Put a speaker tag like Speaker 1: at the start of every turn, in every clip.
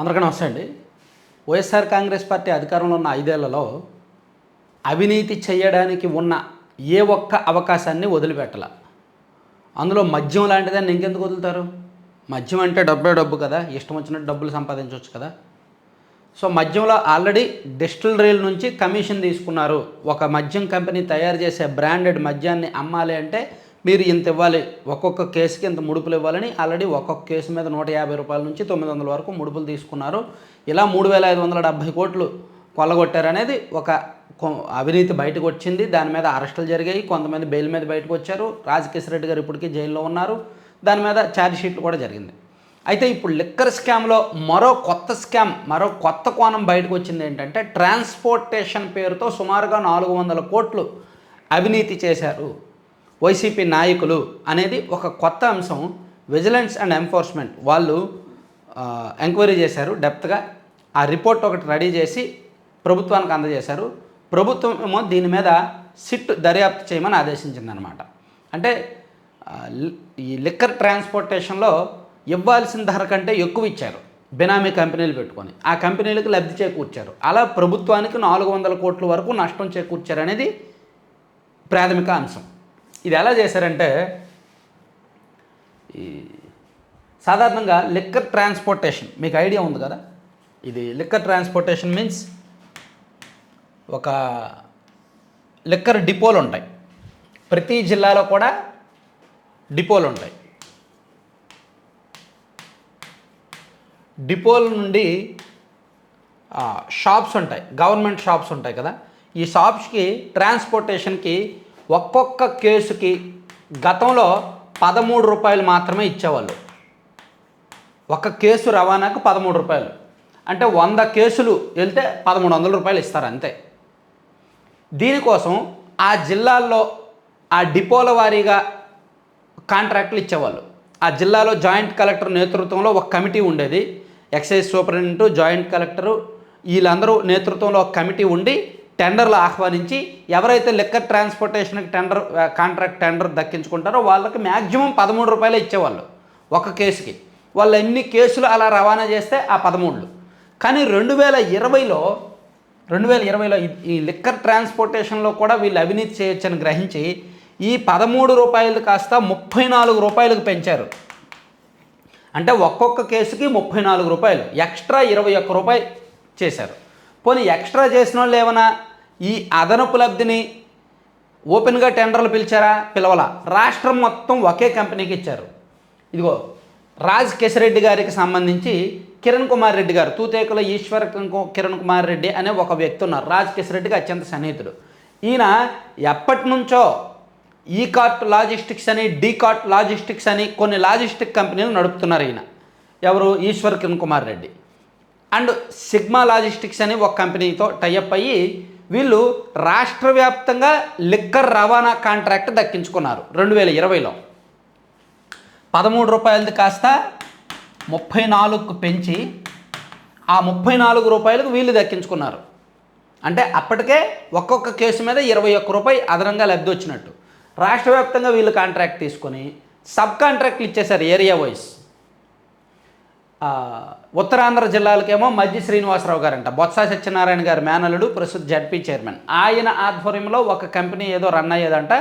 Speaker 1: అందరికీ నమస్తే అండి. వైఎస్ఆర్ కాంగ్రెస్ పార్టీ అధికారంలో ఉన్న 5 ఏళ్లలో అవినీతి చేయడానికి ఉన్న ఏ ఒక్క అవకాశాన్ని వదిలిపెట్టల. అందులో మద్యం లాంటిదాన్ని ఇంకెందుకు వదులుతారు? మద్యం అంటే డబ్బే డబ్బు కదా, ఇష్టం వచ్చినట్టు డబ్బులు సంపాదించవచ్చు కదా. సో మద్యంలో ఆల్రెడీ డిస్టిలరీల నుంచి కమిషన్ తీసుకున్నారు. ఒక మద్యం కంపెనీ తయారు చేసే బ్రాండెడ్ మద్యాన్ని అమ్మాలి అంటే మీరు ఇంత ఇవ్వాలి, ఒక్కొక్క కేసుకి ఇంత ముడుపులు ఇవ్వాలని ఆల్రెడీ ఒక్కొక్క కేసు మీద 150 రూపాయల నుంచి 900 వరకు ముడుపులు తీసుకున్నారు. ఇలా 3570 కోట్లు కొల్లగొట్టారనేది ఒక అవినీతి బయటకు వచ్చింది. దాని మీద అరెస్టులు జరిగాయి, కొంతమంది బెయిల్ మీద బయటకు వచ్చారు. రాజకేశ్వర రెడ్డి గారు ఇప్పటికీ జైల్లో ఉన్నారు. దాని మీద ఛార్జ్ షీట్లు కూడా జరిగింది. అయితే ఇప్పుడు లిక్కర్ స్కామ్లో మరో కొత్త కోణం బయటకు వచ్చింది. ఏంటంటే ట్రాన్స్పోర్టేషన్ పేరుతో సుమారుగా 400 కోట్లు అవినీతి చేశారు వైసీపీ నాయకులు అనేది ఒక కొత్త అంశం. విజిలెన్స్ అండ్ ఎన్ఫోర్స్మెంట్ వాళ్ళు ఎంక్వైరీ చేశారు డెప్త్గా. ఆ రిపోర్ట్ ఒకటి రెడీ చేసి ప్రభుత్వానికి అందజేశారు. ప్రభుత్వం ఏమో దీని మీద సిట్ దర్యాప్తు చేయమని ఆదేశించిందనమాట. అంటే ఈ లిక్కర్ ట్రాన్స్పోర్టేషన్లో ఇవ్వాల్సిన ధర కంటే ఎక్కువ ఇచ్చారు బెనామీ కంపెనీలు పెట్టుకొని. ఆ కంపెనీలకు లబ్ధి చేకూర్చారు. అలా ప్రభుత్వానికి 400 కోట్ల వరకు నష్టం చేకూర్చారు అనేది ప్రాథమిక అంశం. ఇది ఎలా చేశారంటే, ఈ సాధారణంగా లిక్కర్ ట్రాన్స్పోర్టేషన్ మీకు ఐడియా ఉంది కదా. ఇది లిక్కర్ ట్రాన్స్పోర్టేషన్ మీన్స్ ఒక లిక్కర్ డిపోలు ఉంటాయి. ప్రతి జిల్లాలో కూడా డిపోలు ఉంటాయి. డిపోల నుండి షాప్స్ ఉంటాయి, గవర్నమెంట్ షాప్స్ ఉంటాయి కదా. ఈ షాప్స్కి ట్రాన్స్పోర్టేషన్కి ఒక్కొక్క కేసుకి గతంలో 13 రూపాయలు మాత్రమే ఇచ్చేవాళ్ళు. ఒక కేసు రవాణాకు 13 రూపాయలు అంటే 100 కేసులు వెళ్తే 1300 రూపాయలు ఇస్తారు అంతే. దీనికోసం ఆ జిల్లాల్లో ఆ డిపోల వారీగా కాంట్రాక్టులు ఇచ్చేవాళ్ళు. ఆ జిల్లాలో జాయింట్ కలెక్టర్ నేతృత్వంలో ఒక కమిటీ ఉండేది. ఎక్సైజ్ సూపరింటెండెంట్, జాయింట్ కలెక్టరు వీళ్ళందరూ నేతృత్వంలో ఒక కమిటీ ఉండి టెండర్లు ఆహ్వానించి ఎవరైతే లిక్కర్ ట్రాన్స్పోర్టేషన్కి కాంట్రాక్ట్ టెండర్ దక్కించుకుంటారో వాళ్ళకి మ్యాక్సిమం 13 రూపాయలు ఇచ్చేవాళ్ళు ఒక కేసుకి. వాళ్ళు ఎన్ని కేసులు అలా రవాణా చేస్తే ఆ 13. కానీ 2020లో ఈ లిక్కర్ ట్రాన్స్పోర్టేషన్లో కూడా వీళ్ళు అవినీతి చేయొచ్చని గ్రహించి ఈ 13 రూపాయలు కాస్త 34 రూపాయలకు పెంచారు. అంటే ఒక్కొక్క కేసుకి 34 రూపాయలు ఎక్స్ట్రా 21 రూపాయలు చేశారు. పోనీ ఎక్స్ట్రా చేసిన వాళ్ళు ఏమైనా ఈ అదనపు లబ్ధిని ఓపెన్గా టెండర్లు పిలిచారా? పిలవలా. రాష్ట్రం మొత్తం ఒకే కంపెనీకి ఇచ్చారు. ఇదిగో రాజకేశ్వర రెడ్డి గారికి సంబంధించి కిరణ్ కుమార్ రెడ్డి గారు, తూతేకుల ఈశ్వర కిరణ్ కుమార్ రెడ్డి అనే ఒక వ్యక్తి ఉన్నారు. రాజకేశ్వర రెడ్డికి అత్యంత సన్నిహితుడు. ఈయన ఎప్పటి నుంచో ఈ కార్ట్ లాజిస్టిక్స్ అని, డీ కార్ట్ లాజిస్టిక్స్ అని కొన్ని లాజిస్టిక్ కంపెనీలు నడుపుతున్నారు. ఈయన ఎవరు? Eshwar Kiran Kumar Reddy. And sigma logistics అని ఒక కంపెనీతో టైఅప్ అయ్యి వీళ్ళు రాష్ట్ర వ్యాప్తంగా లిక్కర్ రవాణా కాంట్రాక్ట్ దక్కించుకున్నారు 2020లో. 13 రూపాయలది కాస్త 34కు పెంచి ఆ 34 రూపాయలకు వీళ్ళు దక్కించుకున్నారు. అంటే అప్పటికే ఒక్కొక్క కేసు మీద 21 రూపాయలు అదనంగా లబ్ధి వచ్చినట్టు. రాష్ట్ర వ్యాప్తంగా వీళ్ళు కాంట్రాక్ట్ తీసుకొని సబ్ కాంట్రాక్ట్లు ఇచ్చేశారు ఏరియా వైజ్. ఉత్తరాంధ్ర జిల్లాలకేమో మధ్య శ్రీనివాసరావు గారంట, బొత్స సత్యనారాయణ గారి మేనలుడు, ప్రస్తుత జడ్పీ చైర్మన్. ఆయన ఆధ్వర్యంలో ఒక కంపెనీ ఏదో రన్ అయ్యేదంట.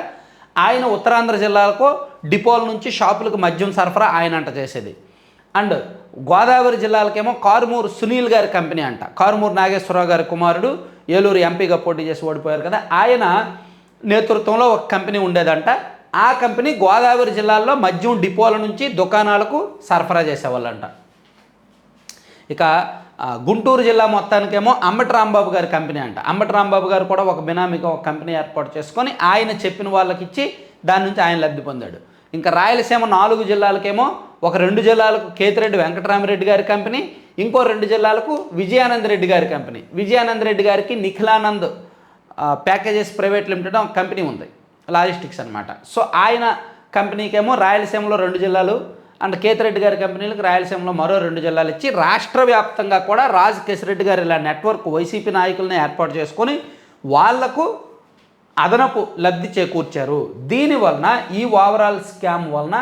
Speaker 1: ఆయన ఉత్తరాంధ్ర జిల్లాలకు డిపోల నుంచి షాపులకు మద్యం సరఫరా ఆయన అంట చేసేది. అండ్ గోదావరి జిల్లాలకేమో కారుమూరు సునీల్ గారి కంపెనీ అంట. కారుమూరు నాగేశ్వరరావు గారి కుమారుడు ఏలూరు ఎంపీగా పోటీ చేసి ఓడిపోయారు కదా, ఆయన నేతృత్వంలో ఒక కంపెనీ ఉండేదంట. ఆ కంపెనీ గోదావరి జిల్లాల్లో మద్యం డిపోల నుంచి దుకాణాలకు సరఫరా చేసేవాళ్ళంట. ఇక గుంటూరు జిల్లా మొత్తానికేమో అంబటి రాంబాబు గారి కంపెనీ అంట. అంబటి రాంబాబు గారు కూడా ఒక బినామీగా ఒక కంపెనీ ఏర్పాటు చేసుకొని ఆయన చెప్పిన వాళ్ళకి ఇచ్చి దాని నుంచి ఆయన లబ్ధి పొందాడు. ఇంకా రాయలసీమ 4 జిల్లాలకేమో ఒక 2 జిల్లాలకు కేతిరెడ్డి వెంకటరామరెడ్డి గారి కంపెనీ, ఇంకో 2 జిల్లాలకు విజయానంద రెడ్డి గారి కంపెనీ. విజయానంద రెడ్డి గారికి నిఖిలానంద్ ప్యాకేజెస్ ప్రైవేట్ లిమిటెడ్ ఒక కంపెనీ ఉంది, లాజిస్టిక్స్ అనమాట. సో ఆయన కంపెనీకేమో రాయలసీమలో 2 జిల్లాలు అండ్ కేతిరెడ్డి గారి కంపెనీలకు రాయలసీమలో మరో 2 జిల్లాలు ఇచ్చి రాష్ట్ర వ్యాప్తంగా కూడా రాజకేశ్వర రెడ్డి గారు ఇలా నెట్వర్క్ వైసీపీ నాయకులను ఏర్పాటు చేసుకొని వాళ్లకు అదనపు లబ్ధి చేకూర్చారు. దీనివలన ఈ ఓవరాల్ స్కామ్ వలన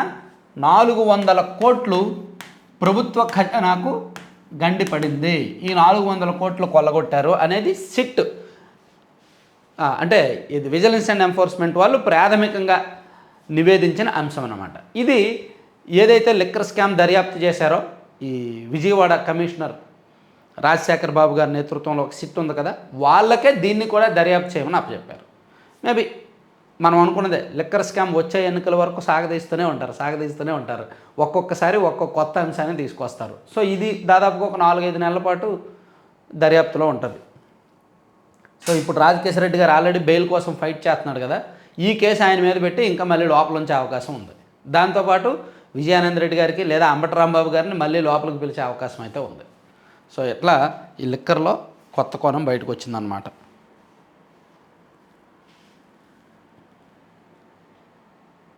Speaker 1: 400 కోట్లు ప్రభుత్వ ఖజానాకు గండి పడింది, ఈ 400 కోట్లు కొల్లగొట్టారు అనేది సిట్ అంటే ఇది విజిలెన్స్ అండ్ ఎన్ఫోర్స్మెంట్ వాళ్ళు ప్రాథమికంగా నివేదించిన అంశం అన్నమాట. ఇది ఏదైతే లిక్కర్ స్కామ్ దర్యాప్తు చేశారో ఈ విజయవాడ కమిషనర్ రాజశేఖర్ బాబు గారి నేతృత్వంలో ఒక సిట్ ఉంది కదా, వాళ్ళకే దీన్ని కూడా దర్యాప్తు చేయమని అప్పచెప్పారు. మేబీ మనం అనుకున్నదే, లిక్కర్ స్కామ్ వచ్చే ఎన్నికల వరకు సాగదీస్తూనే ఉంటారు, ఒక్కొక్కసారి ఒక్కొక్క కొత్త అంశాన్ని తీసుకొస్తారు. సో ఇది దాదాపుగా ఒక 4-5 నెలల పాటు దర్యాప్తులో ఉంటుంది. సో ఇప్పుడు రాజకేశ్వర రెడ్డి గారు ఆల్రెడీ బెయిల్ కోసం ఫైట్ చేస్తున్నాడు కదా, ఈ కేసు ఆయన మీద పెట్టి ఇంకా మళ్ళీ లోపల ఉంచే అవకాశం ఉంది. దాంతోపాటు విజయానంద రెడ్డి గారికి లేదా అంబటి రాంబాబు గారిని మళ్ళీ లోపలికి పిలిచే అవకాశం అయితే ఉంది. సో ఇట్లా ఈ లిక్కర్లో కొత్త కోణం బయటకు వచ్చిందనమాట.